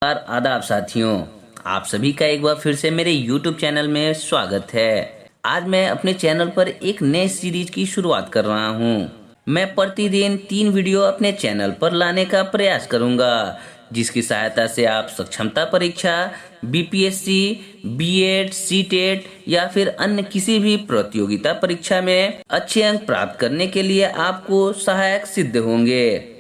आदाब साथियों, आप सभी का एक बार फिर से मेरे YouTube चैनल में स्वागत है। आज मैं अपने चैनल पर एक नए सीरीज की शुरुआत कर रहा हूँ। मैं प्रतिदिन 3 वीडियो अपने चैनल पर लाने का प्रयास करूँगा, जिसकी सहायता से आप सक्षमता परीक्षा, बीपीएससी, बीएड, सीटेट या फिर अन्य किसी भी प्रतियोगिता परीक्षा में अच्छे अंक प्राप्त करने के लिए आपको सहायक सिद्ध होंगे।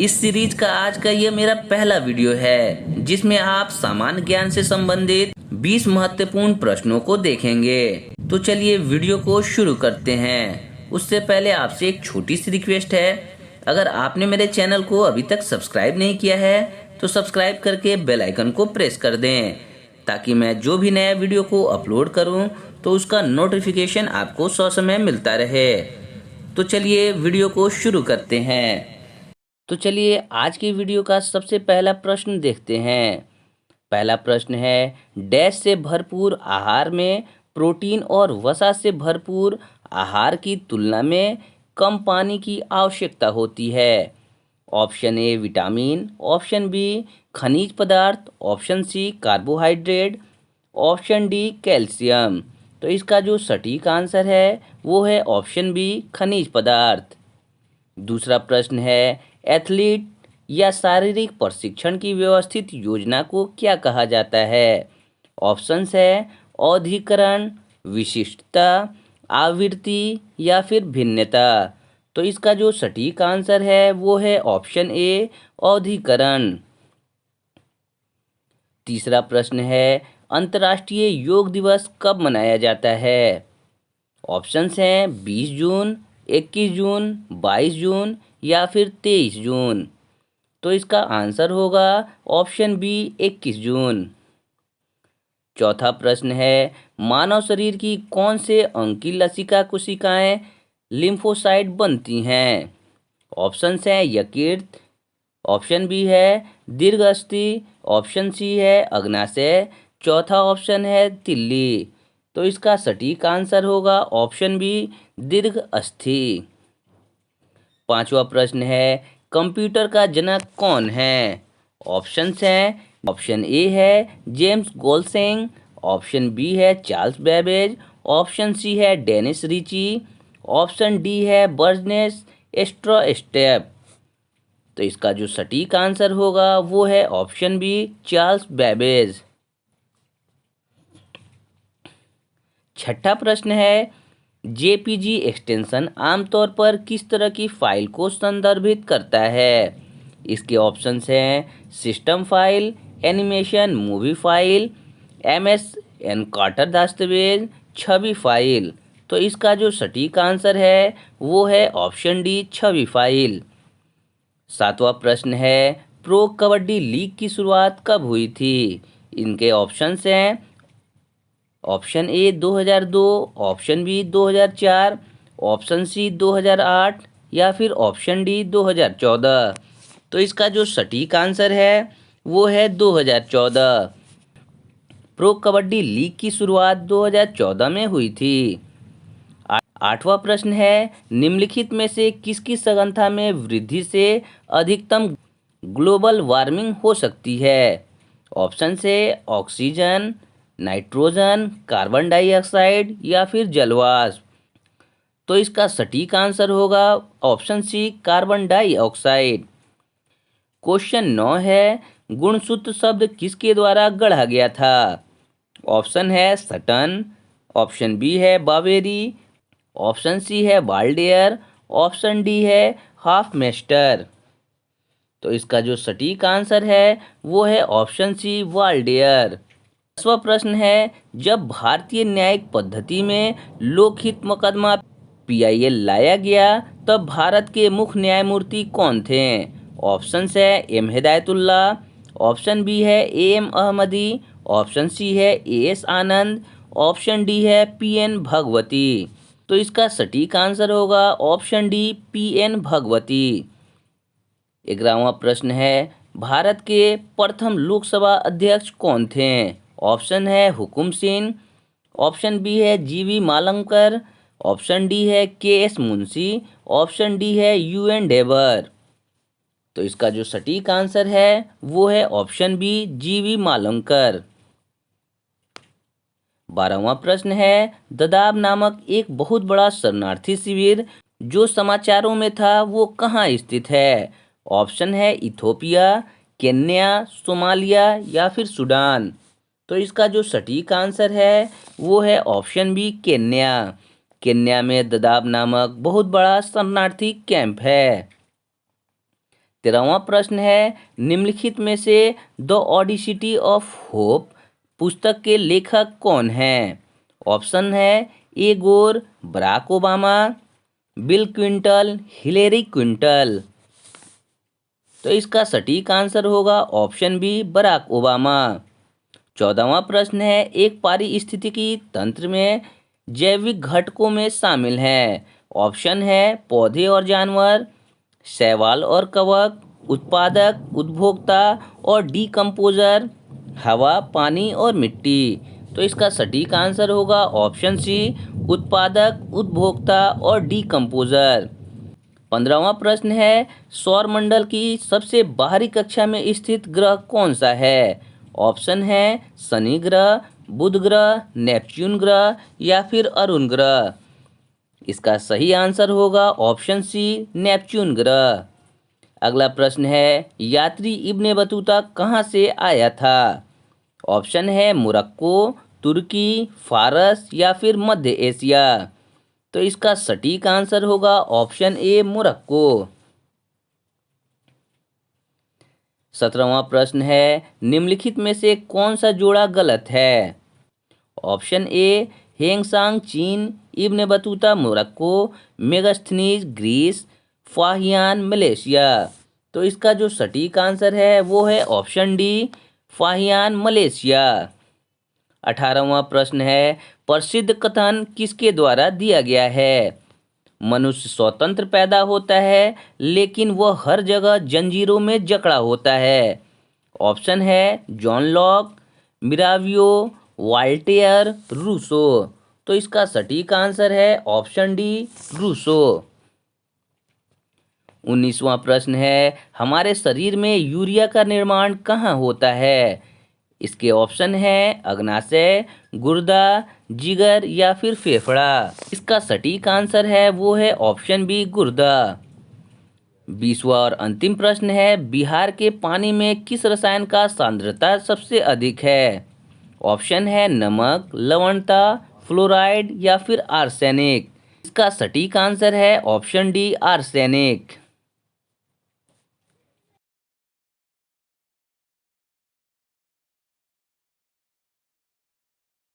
इस सीरीज का आज का ये मेरा पहला वीडियो है, जिसमें आप सामान्य ज्ञान से संबंधित 20 महत्वपूर्ण प्रश्नों को देखेंगे। तो चलिए वीडियो को शुरू करते हैं। उससे पहले आपसे एक छोटी सी रिक्वेस्ट है, अगर आपने मेरे चैनल को अभी तक सब्सक्राइब नहीं किया है तो सब्सक्राइब करके बेल आइकन को प्रेस कर दें, ताकि मैं जो भी नया वीडियो को अपलोड करूं तो उसका नोटिफिकेशन आपको ससमय मिलता रहे। तो चलिए वीडियो को शुरू करते हैं। तो चलिए आज की वीडियो का सबसे पहला प्रश्न देखते हैं। पहला प्रश्न है, डैश से भरपूर आहार में प्रोटीन और वसा से भरपूर आहार की तुलना में कम पानी की आवश्यकता होती है। Option A vitamin, option B खनिज पदार्थ, option C carbohydrate, option D calcium. तो इसका जो सटीक आंसर है वो है ऑप्शन बी खनिज पदार्थ। दूसरा प्रश्न है, एथलीट या शारीरिक प्रशिक्षण की व्यवस्थित योजना को क्या कहा जाता है? ऑप्शंस है औद्धिकरण, विशिष्टता, आवृत्ति या फिर भिन्नता। तो इसका जो सटीक आंसर है वो है ऑप्शन ए औद्धिकरण। तीसरा प्रश्न है, अंतर्राष्ट्रीय योग दिवस कब मनाया जाता है? ऑप्शंस हैं 20 जून, 21 जून, 22 जून या फिर 23 जून। तो इसका आंसर होगा ऑप्शन बी 21 जून। चौथा प्रश्न है, मानव शरीर की कौन से अंग की लसिका कोशिकाएं लिम्फोसाइट बनती हैं? ऑप्शंस हैं यकृत, ऑप्शन बी है दीर्घअस्थि, ऑप्शन सी है अग्नाशय, चौथा ऑप्शन है तिल्ली। तो इसका सटीक आंसर होगा ऑप्शन बी दीर्घअस्थि। पांचवा प्रश्न है, कंप्यूटर का जनक कौन है? ऑप्शंस हैं, ऑप्शन ए है जेम्स गोल्सेंग, ऑप्शन बी है चार्ल्स बेबेज, ऑप्शन सी है डेनिस रिची, ऑप्शन डी है बर्जनेस एस्ट्रोस्टेप। तो इसका जो सटीक आंसर होगा वो है ऑप्शन बी चार्ल्स बेबेज। छठा प्रश्न है, जेपीजी एक्सटेंशन आमतौर पर किस तरह की फाइल को संदर्भित करता है? इसके ऑप्शंस हैं system file, animation movie file, MS encoder दस्तावेज, छवि फाइल। तो इसका जो सटीक आंसर है वो है ऑप्शन डी छवि फाइल। सातवां प्रश्न है, प्रो कबड्डी लीग की शुरुआत कब हुई थी? इनके ऑप्शंस हैं option A 2002, option B 2004, option C 2008 या फिर ऑप्शन डी 2014। तो इसका जो सटीक आंसर है वो है 2014। प्रो कबड्डी लीग की शुरुआत 2014 में हुई थी। आठवां प्रश्न है, निम्नलिखित में से किसकी सघनता में वृद्धि से अधिकतम ग्लोबल वार्मिंग हो सकती है? ऑप्शन से ऑक्सीजन, नाइट्रोजन, कार्बन डाइऑक्साइड या फिर जलवाष्प। तो इसका सटीक आंसर होगा option C carbon dioxide. Question 9 है, गुणसूत्र शब्द किसके द्वारा गढ़ा गया था? ऑप्शन है सटन, ऑप्शन बी है बावेरी, ऑप्शन सी है बाल्डेयर, ऑप्शन डी है हॉफमेस्टर। तो इसका जो सटीक आंसर है वो है ऑप्शन सी वाल्डेयर। 10वां प्रश्न है, जब भारतीय न्यायिक पद्धति में लोकहित मुकदमा पीआईएल लाया गया तब भारत के मुख्य न्यायमूर्ति कौन थे? ऑप्शन है एम हिदायतुल्ला, ऑप्शन बी है एम अहमदी, ऑप्शन सी है एएस आनंद, ऑप्शन डी है पीएन भगवती। तो इसका सटीक आंसर होगा ऑप्शन डी पीएन भगवती। 11वां प्रश्न है, भारत के प्रथम लोकसभा अध्यक्ष कौन थे? ऑप्शन है हुकुम सिंह, ऑप्शन बी है जीवी मालंकर, ऑप्शन डी है के एस मुंशी, ऑप्शन डी है यूएन डेबर। तो इसका जो सटीक आंसर है वो है ऑप्शन बी, जीवी मालवंकर। 12वां प्रश्न है, ददाब नामक एक बहुत बड़ा शरणार्थी शिविर जो समाचारों में था वो कहाँ स्थित है? ऑप्शन है इथोपिया, केन्या, सोमालिया या फिर सूडान। तो इसका जो सटीक आंसर है वो है ऑप्शन बी, केन्या। केन्या में ददाब नामक बहुत बड़ा शरणार्थी कैंप है। 13वां प्रश्न है, निम्नलिखित में से द ऑडिसिटी ऑफ होप पुस्तक के लेखक कौन हैं? ऑप्शन है Al Gore, Barack Obama, Bill Clinton, Hillary Clinton. तो इसका सटीक आंसर होगा ऑप्शन बी, बराक ओबामा। 14वां प्रश्न है, एक पारिस्थितिकी तंत्र में जैविक घटकों में शामिल हैं। ऑप्शन है पौधे और जानवर, शैवाल और कवक, उत्पादक, उपभोक्ता और डीकम्पोजर, हवा, पानी और मिट्टी। तो इसका सटीक आंसर होगा ऑप्शन सी, उत्पादक, उपभोक्ता और डीकम्पोजर। 15वां प्रश्न है, सौरमंडल की सबसे बाहरी कक्षा में स्थित ग्रह कौन सा है? ऑप्शन है शनि ग्रह, बुध ग्रह, नेपच्यून ग्रह या फिर अरुण ग्रह। इसका सही आंसर होगा ऑप्शन सी, नेपच्यून ग्रह। अगला प्रश्न है, यात्री इब्ने बतूता कहाँ से आया था? ऑप्शन है मोरक्को, तुर्की, फारस या फिर मध्य एशिया। तो इसका सटीक आंसर होगा ऑप्शन ए, मोरक्को। 17वां प्रश्न है, निम्नलिखित में से कौन सा जोड़ा गलत है? ऑप्शन ए हेंगसांग चीन, Ibn Battuta Morocco, Megasthenes Greece, Fahien Malaysia. तो इसका जो सटीक आंसर है वो है ऑप्शन डी, फाहियान मलेशिया। 18वां प्रश्न है, प्रसिद्ध कथन किसके द्वारा दिया गया है? मनुष्य स्वतंत्र पैदा होता है लेकिन वह हर जगह जंजीरों में जकड़ा होता है। ऑप्शन है जॉन लॉक, मिरावियो, वॉल्टेयर, रूसो। तो इसका सटीक आंसर है ऑप्शन डी, रूसो। 19वां प्रश्न है, हमारे शरीर में यूरिया का निर्माण कहाँ होता है? इसके ऑप्शन है अग्नाशय, गुर्दा, जिगर या फिर फेफड़ा। इसका सटीक आंसर है वो है ऑप्शन बी, गुर्दा। 20वां और अंतिम प्रश्न है, बिहार के पानी में किस रसायन का सांद्रता सबसे अधिक है? ऑप्शन है नमक, लवणता, फ्लोराइड या फिर आर्सेनिक। इसका सटीक आंसर है ऑप्शन डी, आर्सेनिक।